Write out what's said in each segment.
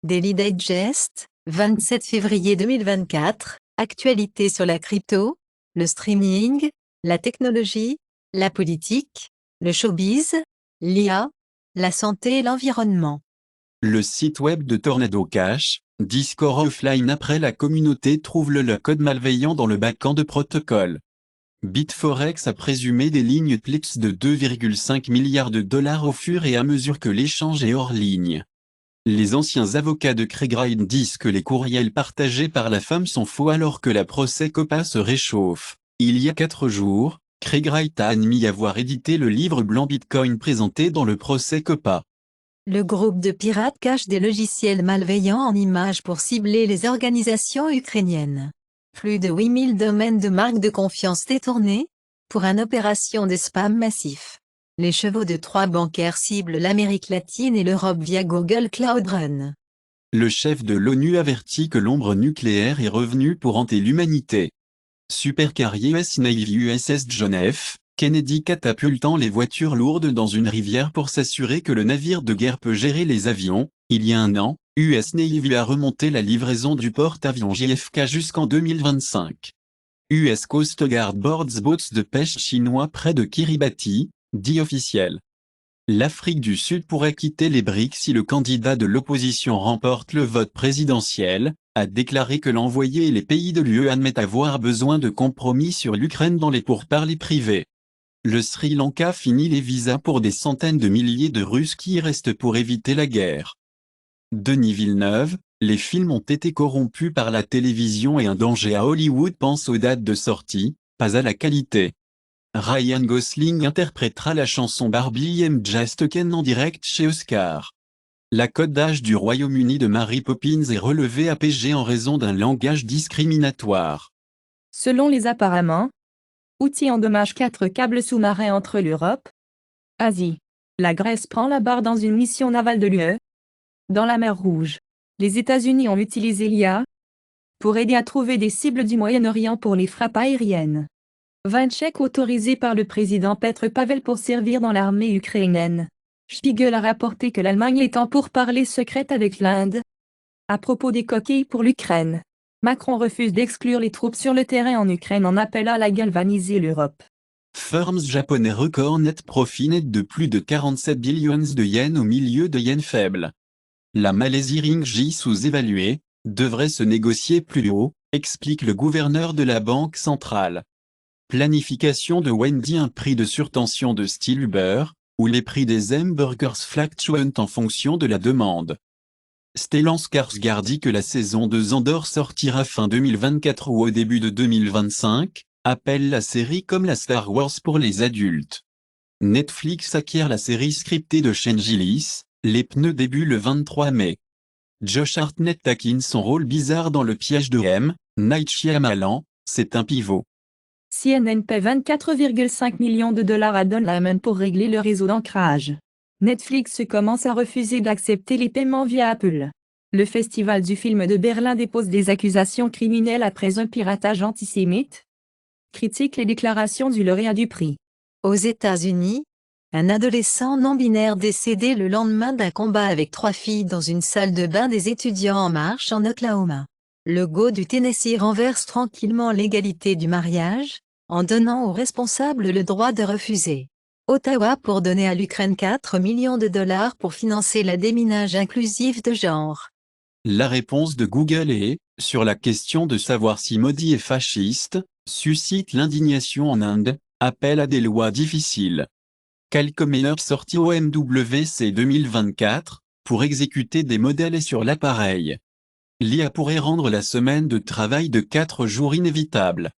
Daily Digest, 27 février 2024, actualité sur la crypto, le streaming, la technologie, la politique, le showbiz, l'IA, la santé et l'environnement. Le site web de Tornado Cash, Discord offline après la communauté trouve le code malveillant dans le backend de protocole. Bitforex a présumé des lignes Plix de 2,5 milliards de dollars au fur et à mesure que l'échange est hors ligne. Les anciens avocats de Craig Wright disent que les courriels partagés par la femme sont faux alors que la procès COPA se réchauffe. Il y a 4 jours, Craig Wright a admis avoir édité le livre blanc Bitcoin présenté dans le procès COPA. Le groupe de pirates cache des logiciels malveillants en images pour cibler les organisations ukrainiennes. Plus de 8000 domaines de marques de confiance détournés, pour une opération de spam massif. Les chevaux de Troie bancaires ciblent l'Amérique latine et l'Europe via Google Cloud Run. Le chef de l'ONU avertit que l'ombre nucléaire est revenue pour hanter l'humanité. Supercarrier US Navy USS John F. Kennedy catapultant les voitures lourdes dans une rivière pour s'assurer que le navire de guerre peut gérer les avions. Il y a un an, US Navy a remonté la livraison du porte-avions JFK jusqu'en 2025. US Coast Guard boards boats de pêche chinois près de Kiribati, dit officiel. L'Afrique du Sud pourrait quitter les BRICS si le candidat de l'opposition remporte le vote présidentiel, a déclaré que l'envoyé et les pays de l'UE admettent avoir besoin de compromis sur l'Ukraine dans les pourparlers privés. Le Sri Lanka finit les visas pour des centaines de milliers de Russes qui y restent pour éviter la guerre. Denis Villeneuve, les films ont été corrompus par la télévision et un danger à Hollywood pense aux dates de sortie, pas à la qualité. Ryan Gosling interprétera la chanson Barbie I'm Just a Ken en direct chez Oscar. La cote d'âge du Royaume-Uni de Mary Poppins est relevée à PG en raison d'un langage discriminatoire. Selon les apparemment, outils endommage 4 câbles sous-marins entre l'Europe, Asie. La Grèce prend la barre dans une mission navale de l'UE. Dans la mer Rouge, les États-Unis ont utilisé l'IA pour aider à trouver des cibles du Moyen-Orient pour les frappes aériennes. 20 Tchèques autorisés par le président Petr Pavel pour servir dans l'armée ukrainienne. Spiegel a rapporté que l'Allemagne est en pourparlers secrètes avec l'Inde. À propos des coquilles pour l'Ukraine, Macron refuse d'exclure les troupes sur le terrain en Ukraine en appelant à galvaniser l'Europe. Firms japonais record net profit net de plus de 47 billions de yens au milieu de yens faibles. La Malaisie Ringgit sous-évaluée devrait se négocier plus haut, explique le gouverneur de la Banque centrale. Planification de Wendy, un prix de surtension de style Uber, où les prix des hamburgers fluctuent en fonction de la demande. Stellan Skarsgård dit que la saison 2 Andor sortira fin 2024 ou au début de 2025, appelle la série comme la Star Wars pour les adultes. Netflix acquiert la série scriptée de Changelis, Les pneus début le 23 mai. Josh Hartnett taquine son rôle bizarre dans Le piège de M. Night Shyamalan, c'est un pivot. CNN paie 24,5 millions de dollars à Don Lemon pour régler le réseau d'ancrage. Netflix commence à refuser d'accepter les paiements via Apple. Le Festival du film de Berlin dépose des accusations criminelles après un piratage antisémite. Critique les déclarations du lauréat du prix. Aux États-Unis, un adolescent non-binaire décédé le lendemain d'un combat avec 3 filles dans une salle de bain des étudiants en marche en Oklahoma. Le GO du Tennessee renverse tranquillement l'égalité du mariage, en donnant aux responsables le droit de refuser. Ottawa pour donner à l'Ukraine 4 millions de dollars pour financer la déminage inclusif de genre. La réponse de Google est, sur la question de savoir si Modi est fasciste, suscite l'indignation en Inde, appelle à des lois difficiles. Calcometer sorti au MWC 2024, pour exécuter des modèles sur l'appareil. L'IA pourrait rendre la semaine de travail de 4 jours inévitable.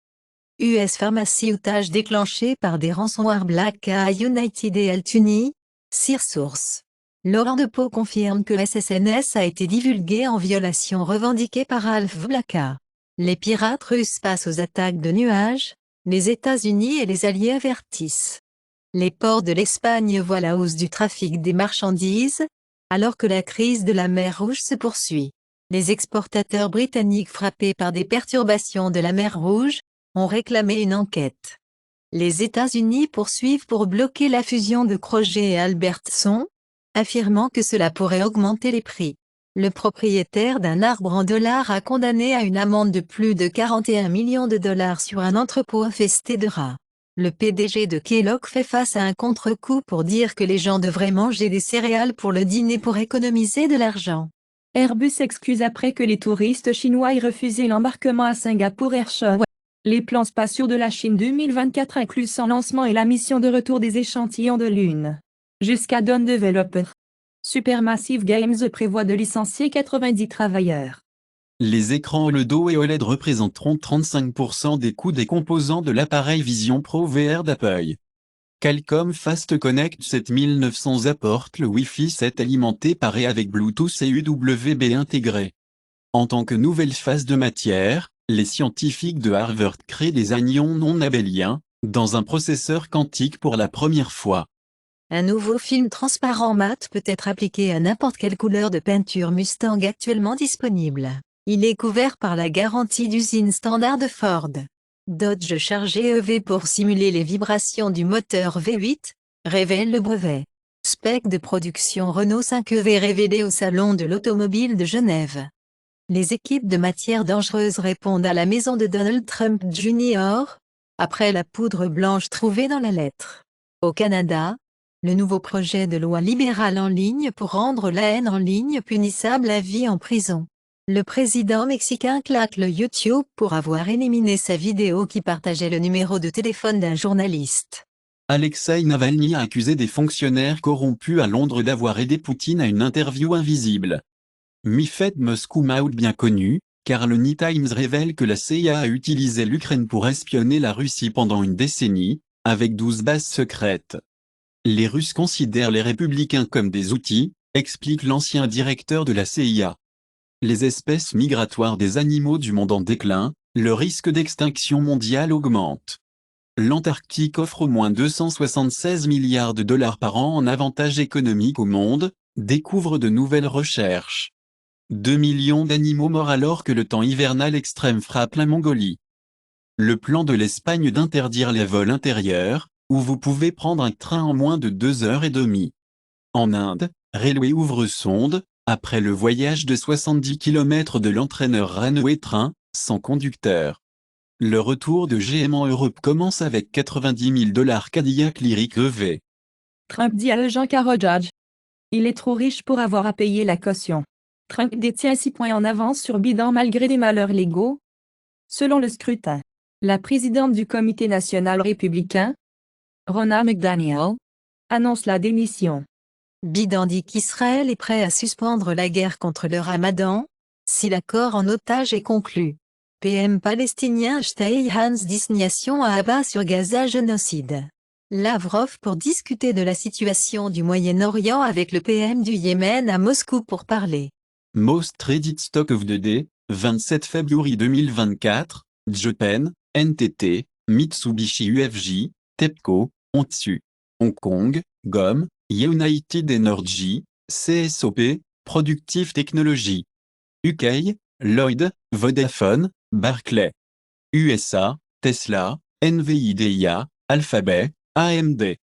US Pharmacy outage déclenché par des ransomware Black à United et Altuni, Source. Laurent Depeau confirme que SSNS a été divulgué en violation revendiquée par Alf Blaka. Les pirates russes passent aux attaques de nuages, les États-Unis et les alliés avertissent. Les ports de l'Espagne voient la hausse du trafic des marchandises, alors que la crise de la mer Rouge se poursuit. Les exportateurs britanniques frappés par des perturbations de la mer Rouge ont réclamé une enquête. Les États-Unis poursuivent pour bloquer la fusion de Kroger et Albertson, affirmant que cela pourrait augmenter les prix. Le propriétaire d'un arbre en dollars a condamné à une amende de plus de 41 millions de dollars sur un entrepôt infesté de rats. Le PDG de Kellogg fait face à un contre-coup pour dire que les gens devraient manger des céréales pour le dîner pour économiser de l'argent. Airbus s'excuse après que les touristes chinois aient refusé l'embarquement à Singapour Airshow. Les plans spatiaux de la Chine 2024 incluent son lancement et la mission de retour des échantillons de Lune. Jusqu'à Dawn Developer. Supermassive Games prévoit de licencier 90 travailleurs. Les écrans OLED et OLED représenteront 35% des coûts des composants de l'appareil Vision Pro VR d'Apple. Qualcomm Fast Connect 7900 apporte le Wi-Fi 7 alimenté par et avec Bluetooth et UWB intégré. En tant que nouvelle phase de matière, les scientifiques de Harvard créent des anions non abéliens, dans un processeur quantique pour la première fois. Un nouveau film transparent mat peut être appliqué à n'importe quelle couleur de peinture Mustang actuellement disponible. Il est couvert par la garantie d'usine standard de Ford. Dodge Charger EV pour simuler les vibrations du moteur V8, révèle le brevet. Spec de production Renault 5 EV révélé au Salon de l'Automobile de Genève. Les équipes de matières dangereuses répondent à la maison de Donald Trump Jr. après la poudre blanche trouvée dans la lettre. Au Canada, le nouveau projet de loi libérale en ligne pour rendre la haine en ligne punissable à vie en prison. Le président mexicain claque le YouTube pour avoir éliminé sa vidéo qui partageait le numéro de téléphone d'un journaliste. Alexei Navalny a accusé des fonctionnaires corrompus à Londres d'avoir aidé Poutine à une interview invisible. Mi-fait Moscou Maout bien connu, car le New Times révèle que la CIA a utilisé l'Ukraine pour espionner la Russie pendant une décennie, avec 12 bases secrètes. Les Russes considèrent les républicains comme des outils, explique l'ancien directeur de la CIA. Les espèces migratoires des animaux du monde en déclin, le risque d'extinction mondiale augmente. L'Antarctique offre au moins 276 milliards de dollars par an en avantages économiques au monde, découvre de nouvelles recherches. 2 millions d'animaux morts alors que le temps hivernal extrême frappe la Mongolie. Le plan de l'Espagne d'interdire les vols intérieurs, où vous pouvez prendre un train en moins de 2h30. En Inde, Railway ouvre sonde, après le voyage de 70 km de l'entraîneur Runway Train, sans conducteur. Le retour de GM en Europe commence avec 90 000 $ Cadillac Lyriq EV. Trump dit à Jean Carojadge. Il est trop riche pour avoir à payer la caution. Trump détient 6 points en avance sur Biden malgré des malheurs légaux. Selon le scrutin, la présidente du Comité national républicain, Ronna McDaniel, annonce la démission. Biden dit qu'Israël est prêt à suspendre la guerre contre le Ramadan, si l'accord en otage est conclu. PM palestinien Shtei Hans désignation à Abbas sur Gaza génocide. Lavrov pour discuter de la situation du Moyen-Orient avec le PM du Yémen à Moscou pour parler. Most Traded Stock of the Day, 27 février 2024, Japan, NTT, Mitsubishi UFJ, TEPCO, Ontsu, Hong Kong, GOM, United Energy, CSOP, Productive Technology. UK, Lloyd, Vodafone, Barclay. USA, Tesla, NVIDIA, Alphabet, AMD.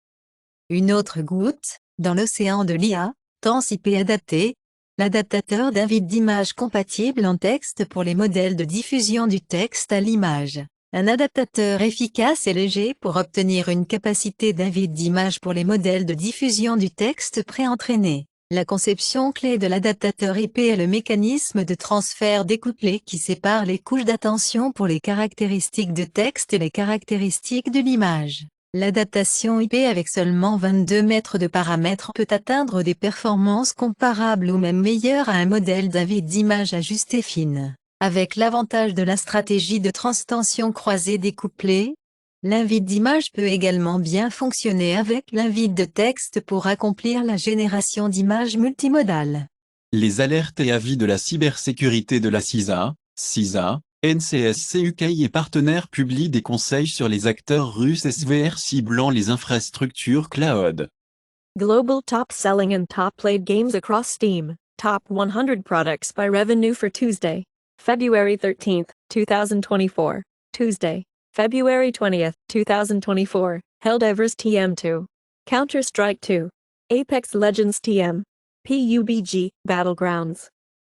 Une autre goutte, dans l'océan de l'IA, TensIP adapté, l'adaptateur d'invite d'image compatible en texte pour les modèles de diffusion du texte à l'image. Un adaptateur efficace et léger pour obtenir une capacité d'invite d'image pour les modèles de diffusion du texte pré-entraînés. La conception clé de l'adaptateur IP est le mécanisme de transfert découplé qui sépare les couches d'attention pour les caractéristiques de texte et les caractéristiques de l'image. L'adaptation IP avec seulement 22 mètres de paramètres peut atteindre des performances comparables ou même meilleures à un modèle d'invite d'image ajusté fine. Avec l'avantage de la stratégie de transtension croisée découplée, l'invite d'image peut également bien fonctionner avec l'invite de texte pour accomplir la génération d'images multimodales. Les alertes et avis de la cybersécurité de la CISA, NCSC UK et partenaires publient des conseils sur les acteurs russes SVR ciblant les infrastructures cloud. Global top selling and top played games across Steam. Top 100 products by revenue for Tuesday, February 13th, 2024. Tuesday, February 20th, 2024. Helldivers TM2. Counter-Strike 2. Apex Legends TM. PUBG Battlegrounds.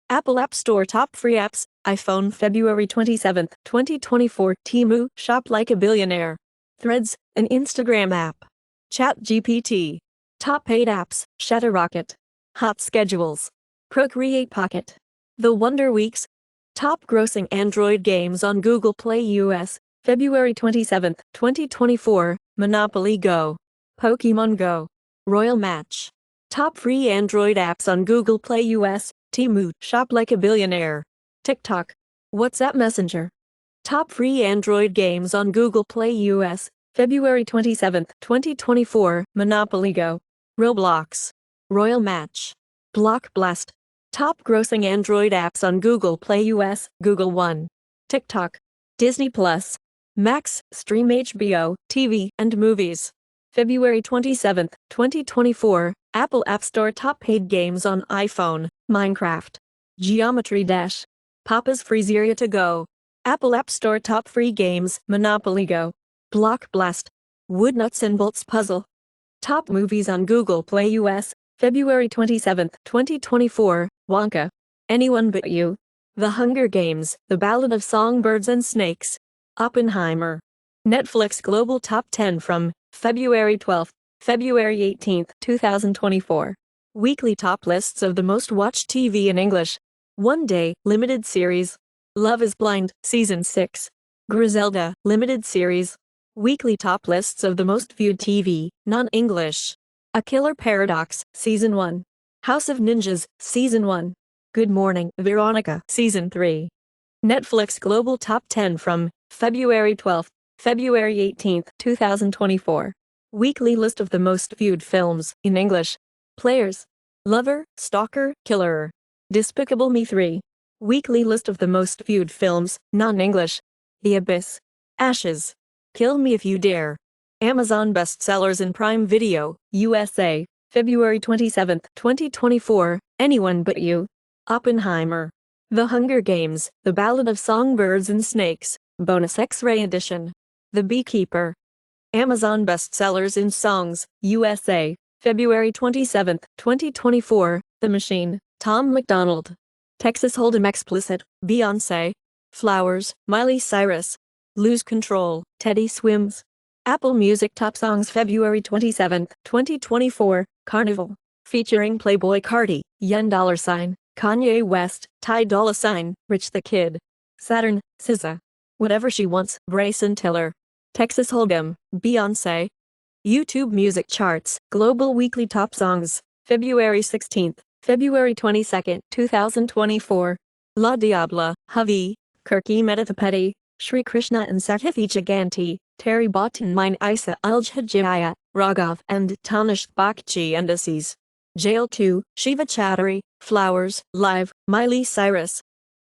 Apple App Store top free apps, iPhone February 27, 2024, Temu, shop like a billionaire. Threads, an Instagram app. ChatGPT. Top paid apps, Shutterrocket. Hot schedules. Procreate Pocket. The Wonder Weeks. Top grossing Android games on Google Play US, February 27, 2024, Monopoly Go. Pokemon Go. Royal Match. Top free Android apps on Google Play US, Temu, shop like a billionaire. TikTok. WhatsApp Messenger. Top free Android games on Google Play US, February 27, 2024, Monopoly Go. Roblox. Royal Match. Block Blast. Top grossing Android apps on Google Play US, Google One. TikTok. Disney Plus. Max, stream HBO, TV, and movies. February 27, 2024, Apple App Store top paid games on iPhone, Minecraft. Geometry Dash. Papa's Freezeria to Go. Apple App Store top free games, Monopoly Go. Block Blast. Wood Nuts and Bolts Puzzle. Top movies on Google Play US, February 27, 2024, Wonka. Anyone But You. The Hunger Games, The Ballad of Songbirds and Snakes. Oppenheimer. Netflix Global Top 10 from February 12, February 18, 2024. Weekly top lists of the most watched TV in English. One Day, Limited Series. Love is Blind, Season 6. Griselda, Limited Series. Weekly top lists of the most viewed TV, non-English. A Killer Paradox, Season 1. House of Ninjas, Season 1. Good Morning, Veronica, Season 3. Netflix Global Top 10 from February 12, February 18, 2024. Weekly list of the most viewed films in English. Players. Lover, Stalker, Killer. Despicable Me 3. Weekly list of the most viewed films, non-English. The Abyss. Ashes. Kill Me If You Dare. Amazon bestsellers in Prime Video, USA, February 27, 2024, Anyone But You. Oppenheimer. The Hunger Games, The Ballad of Songbirds and Snakes, Bonus X-Ray Edition. The Beekeeper. Amazon bestsellers in Songs, USA, February 27, 2024, The Machine, Tom MacDonald. Texas Hold'em Explicit, Beyoncé. Flowers, Miley Cyrus. Lose Control, Teddy Swims. Apple Music Top Songs February 27, 2024, Carnival. Featuring Playboi Carti, Yen $, Kanye West, Ty Dolla $ign, Rich the Kid. Saturn, SZA. Whatever She Wants, Bryson Tiller. Texas Hold'em, Beyoncé. YouTube Music Charts, Global Weekly Top Songs, February 16, February 22, 2024. La Diabla, Havi, Kirky Metapati, Shri Krishna and Sathithi Jaganti, Terry Botton Mine Isa Aljhajaya, Raghav and Tanish Bakchi and Assis. Jail 2, Shiva Chattery, Flowers, Live, Miley Cyrus.